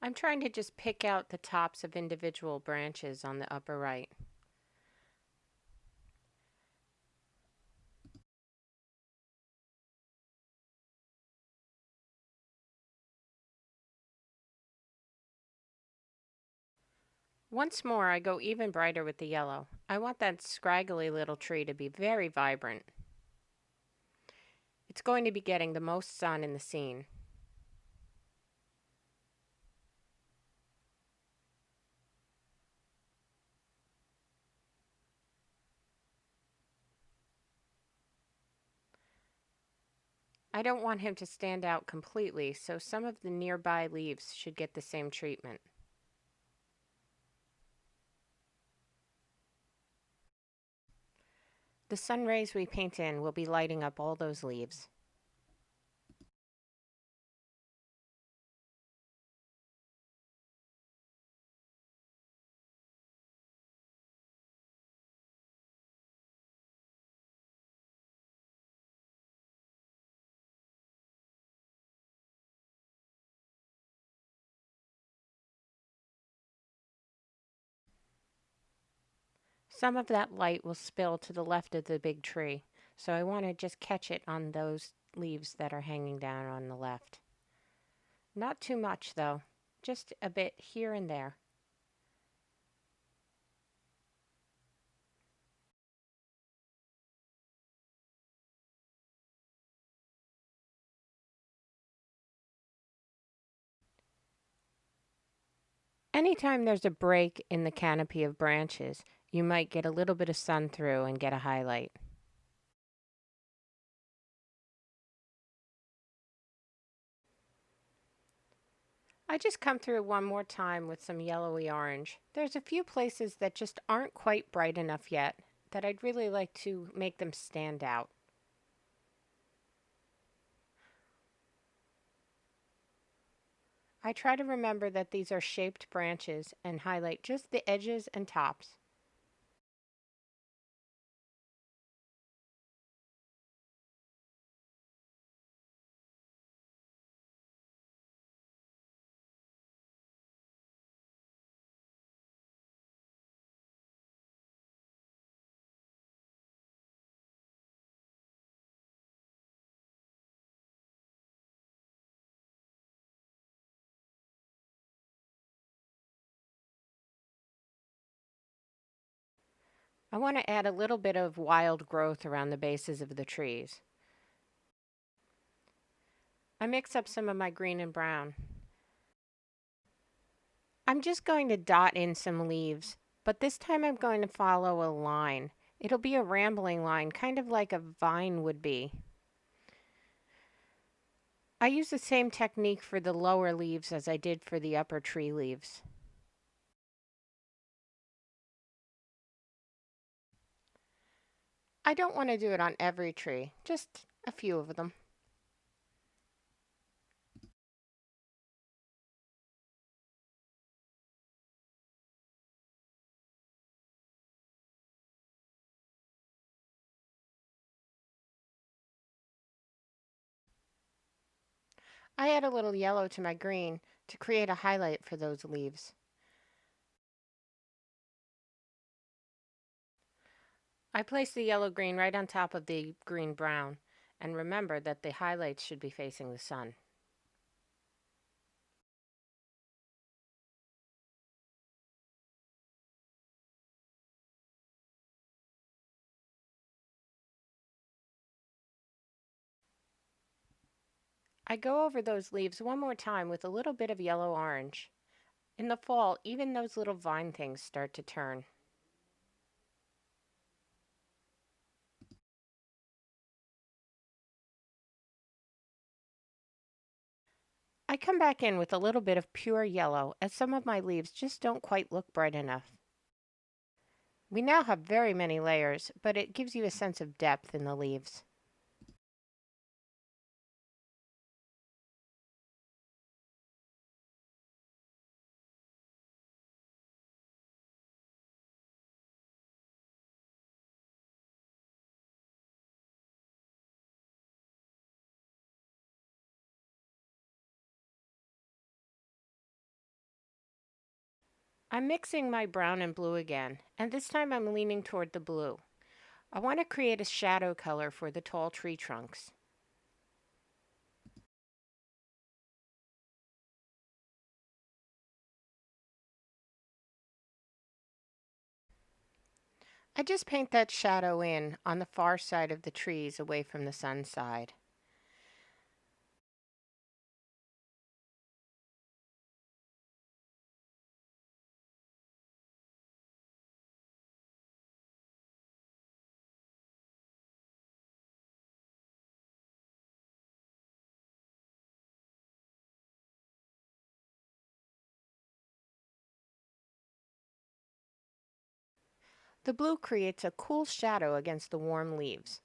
Speaker 1: I'm trying to just pick out the tops of individual branches on the upper right. Once more, I go even brighter with the yellow. I want that scraggly little tree to be very vibrant. It's going to be getting the most sun in the scene. I don't want him to stand out completely, so some of the nearby leaves should get the same treatment. The sun rays we paint in will be lighting up all those leaves. Some of that light will spill to the left of the big tree, so I want to just catch it on those leaves that are hanging down on the left. Not too much, though, just a bit here and there. Anytime there's a break in the canopy of branches, you might get a little bit of sun through and get a highlight. I just come through one more time with some yellowy orange. There's a few places that just aren't quite bright enough yet. that I'd really like to make them stand out. I try to remember that these are shaped branches and highlight just the edges and tops. I want to add a little bit of wild growth around the bases of the trees. I mix up some of my green and brown. I'm just going to dot in some leaves, but this time I'm going to follow a line. It'll be a rambling line, kind of like a vine would be. I use the same technique for the lower leaves as I did for the upper tree leaves. I don't want to do it on every tree, just a few of them. I add a little yellow to my green to create a highlight for those leaves. I place the yellow green right on top of the green brown, and remember that the highlights should be facing the sun. I go over those leaves one more time with a little bit of yellow orange. In the fall, even those little vine things start to turn. I come back in with a little bit of pure yellow as some of my leaves just don't quite look bright enough. We now have very many layers, but it gives you a sense of depth in the leaves. I'm mixing my brown and blue again, and this time I'm leaning toward the blue. I want to create a shadow color for the tall tree trunks. I just paint that shadow in on the far side of the trees away from the sun side. The blue creates a cool shadow against the warm leaves.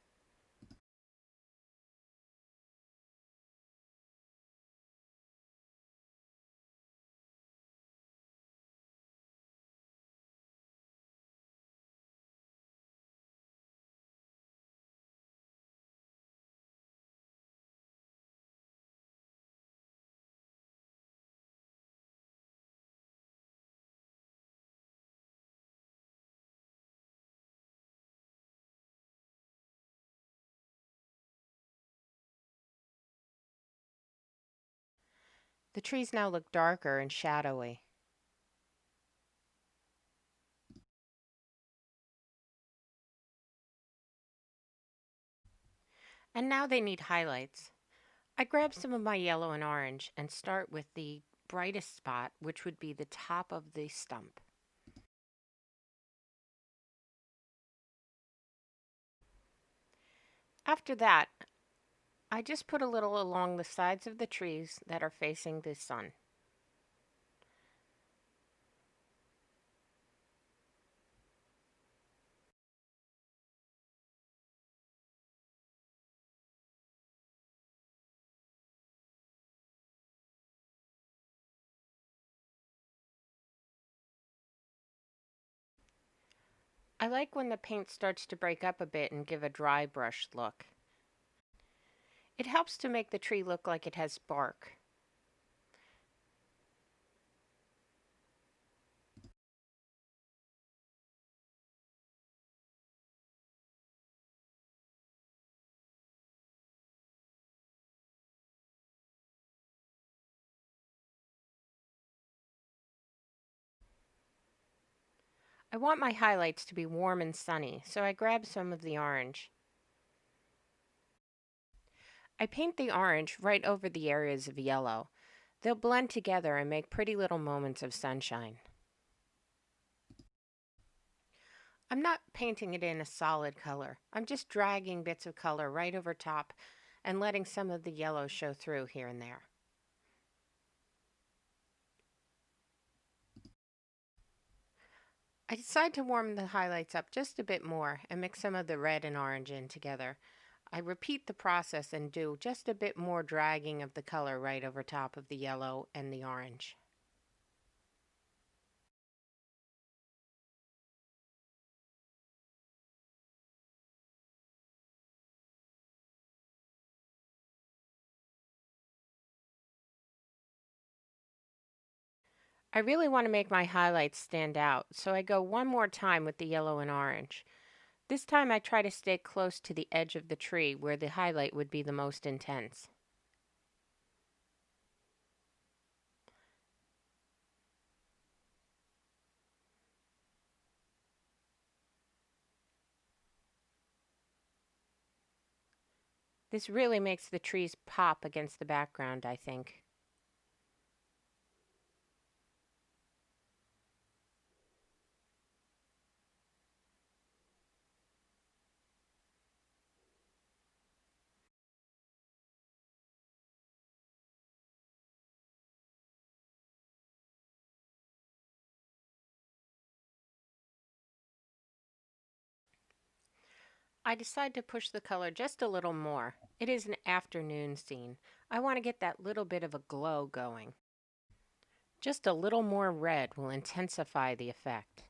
Speaker 1: The trees now look darker and shadowy. And now they need highlights. I grab some of my yellow and orange and start with the brightest spot, which would be the top of the stump. After that, I just put a little along the sides of the trees that are facing the sun. I like when the paint starts to break up a bit and give a dry brush look. It helps to make the tree look like it has bark. I want my highlights to be warm and sunny, so I grab some of the orange. I paint the orange right over the areas of yellow. They'll blend together and make pretty little moments of sunshine. I'm not painting it in a solid color. I'm just dragging bits of color right over top and letting some of the yellow show through here and there. I decide to warm the highlights up just a bit more and mix some of the red and orange in together. I repeat the process and do just a bit more dragging of the color right over top of the yellow and the orange. I really want to make my highlights stand out, so I go one more time with the yellow and orange. This time I try to stay close to the edge of the tree where the highlight would be the most intense. This really makes the trees pop against the background, I think. I decide to push the color just a little more. It is an afternoon scene. I want to get that little bit of a glow going. Just a little more red will intensify the effect.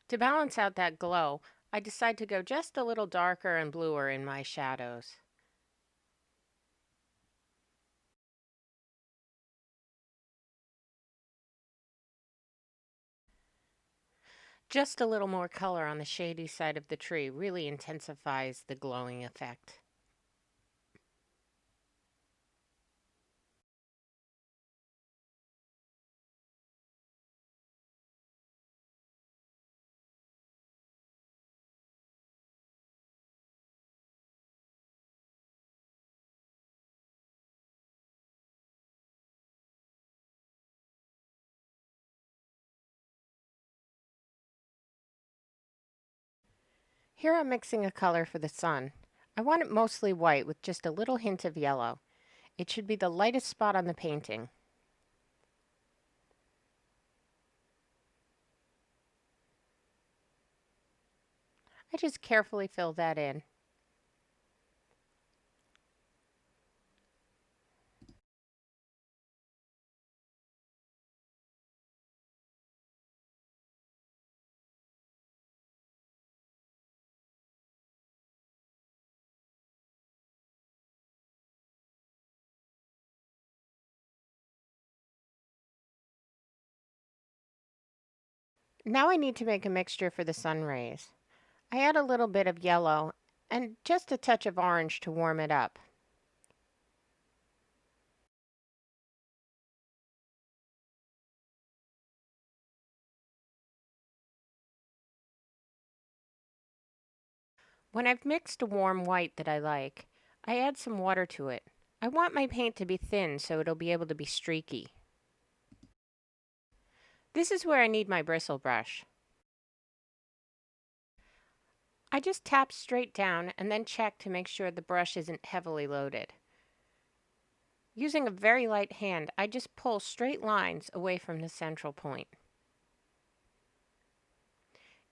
Speaker 1: To balance out that glow, I decide to go just a little darker and bluer in my shadows. Just a little more color on the shady side of the tree really intensifies the glowing effect. Here I'm mixing a color for the sun. I want it mostly white with just a little hint of yellow. It should be the lightest spot on the painting. I just carefully fill that in. Now I need to make a mixture for the sun rays. I add a little bit of yellow and just a touch of orange to warm it up. When I've mixed a warm white that I like, I add some water to it. I want my paint to be thin so it'll be able to be streaky. This is where I need my bristle brush. I just tap straight down and then check to make sure the brush isn't heavily loaded. Using a very light hand, I just pull straight lines away from the central point.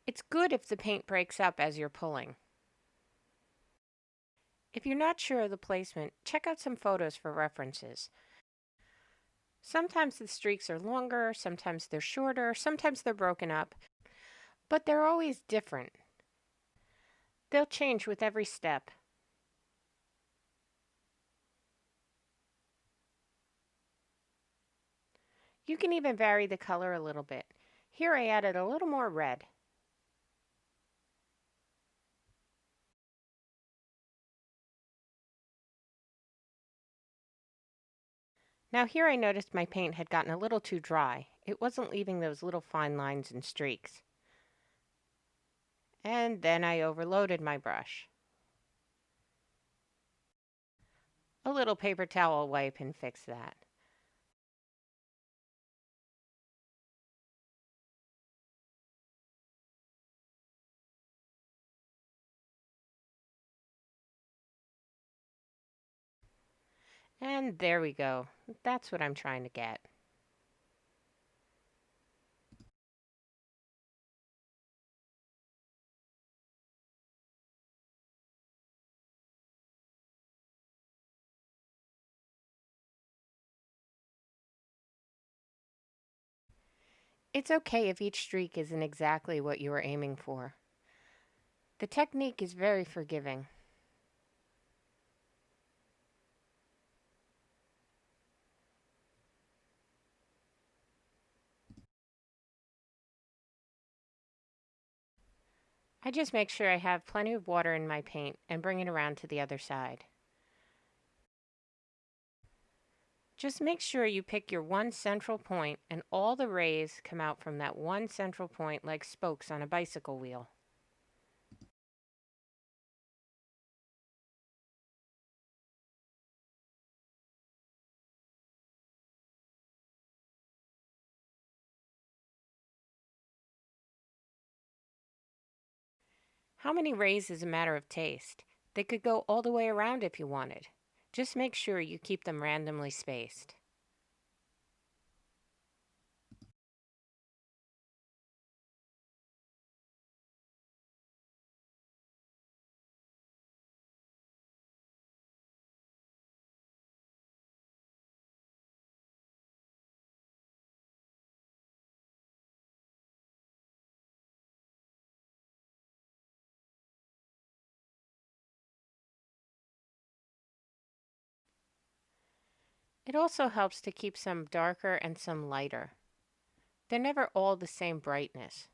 Speaker 1: It's good if the paint breaks up as you're pulling. If you're not sure of the placement, check out some photos for references. Sometimes the streaks are longer, sometimes they're shorter, sometimes they're broken up, but they're always different. They'll change with every step. You can even vary the color a little bit. Here I added a little more red. Now here I noticed my paint had gotten a little too dry. It wasn't leaving those little fine lines and streaks. And then I overloaded my brush. A little paper towel wipe and fix that. And there we go. That's what I'm trying to get. It's okay if each streak isn't exactly what you were aiming for. The technique is very forgiving. I just make sure I have plenty of water in my paint and bring it around to the other side. Just make sure you pick your one central point and all the rays come out from that one central point like spokes on a bicycle wheel. How many rays is a matter of taste. They could go all the way around if you wanted. Just make sure you keep them randomly spaced. It also helps to keep some darker and some lighter. They're never all the same brightness.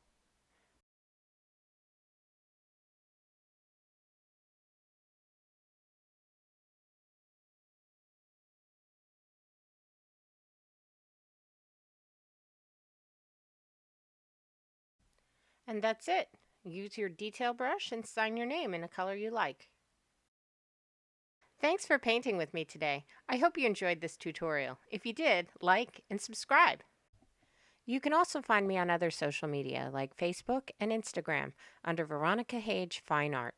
Speaker 1: And that's it. Use your detail brush and sign your name in a color you like. Thanks for painting with me today. I hope you enjoyed this tutorial. If you did, like and subscribe. You can also find me on other social media like Facebook and Instagram under Veronica Hage Fine Art.